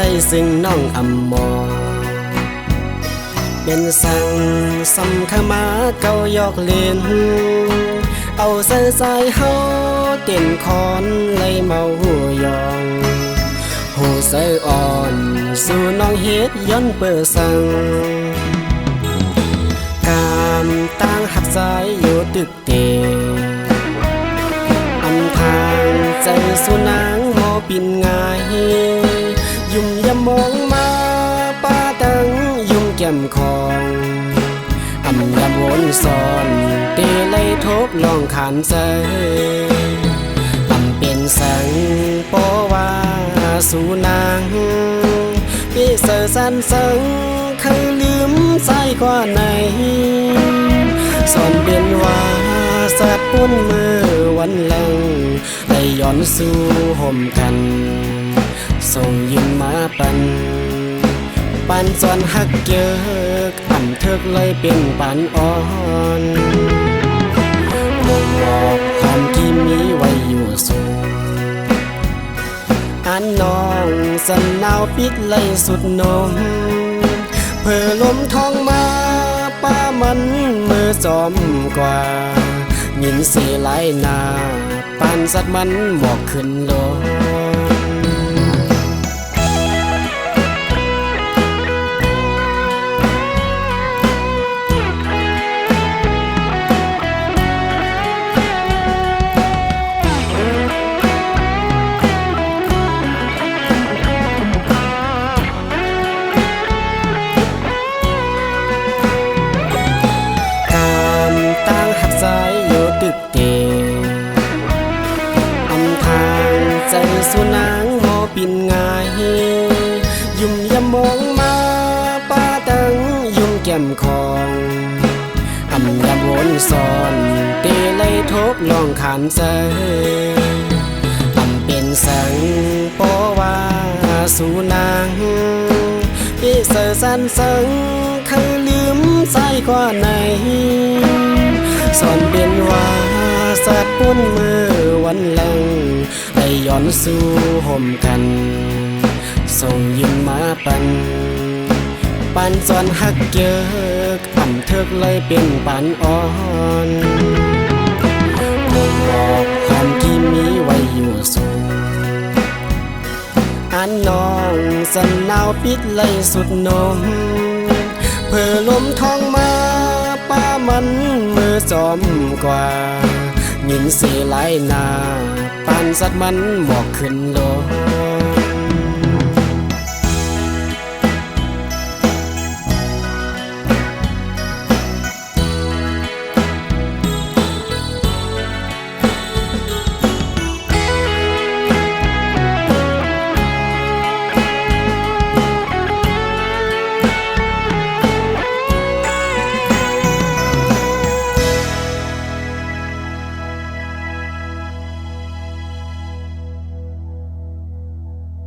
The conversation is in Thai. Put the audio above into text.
เลยซึ่งน้องอำมอเป็นสั่งสำขมาเก่ายอกเล่นเอาใส่สายเฮาเต้นคอนเลยเมาหูยองหูใส่อ่อนสู่น้องเฮ็ดย้อนเปิดสั่งกามต่างหักสายอยู่ตึกเตอำทางใจสู่นางหมอปินง่ายยุ่มยามองมาป้าตังยุ่มแก้มคองอำยามวนซ้อนเตเลยทบลองขานใจอำเป็นสังปอว่าสู่นางพี่เสือสันสังเคยลืมใจกว่าไหนสอนเป็นว่าสัตว์ปุ้นมือวันหลังได้ย้อนสู่ห่มกันส่งยิ้มมาปันจอนหักเกิกอ่ำเถิกเลยเป็นปานอ่อนบอกความที่มีไว้อยู่สูงอันน้องสันนาวปิดเลยสุดนมเพื่อลมทองมาป้ามันมือจอมกว่าหญิงเสียหลายนาปานสัตว์มันหมอกขึ้นลงสายอยู่ตึกเตอำทางใจสู่นางหมอปินง่ายยุ่มยามมองมาป้าตังยุ่มแก้มคองอำยามวนซ้อนเตเลยทบลองขานใจอำเป็นสังปอว่าสู่นางพี่เสือสันสังเคยลืมใจกว่าไหนสอนเป็นว่าสัตว์ปุ้นมือวันหลังได้ย้อนสู่ห่มกันส่งยิ้มมาปันจอนหักเกิกอ่ำเถิกเลยเป็นปานอ่อนบอกความที่มีไว้อยู่สูงอันน้องสันนาวปิดเลยสุดนมเพื่อลมทองมาป้ามันมือจอมกว่าหญิงเสียหลายนาปานสัตว์มันหมอกขึ้นลง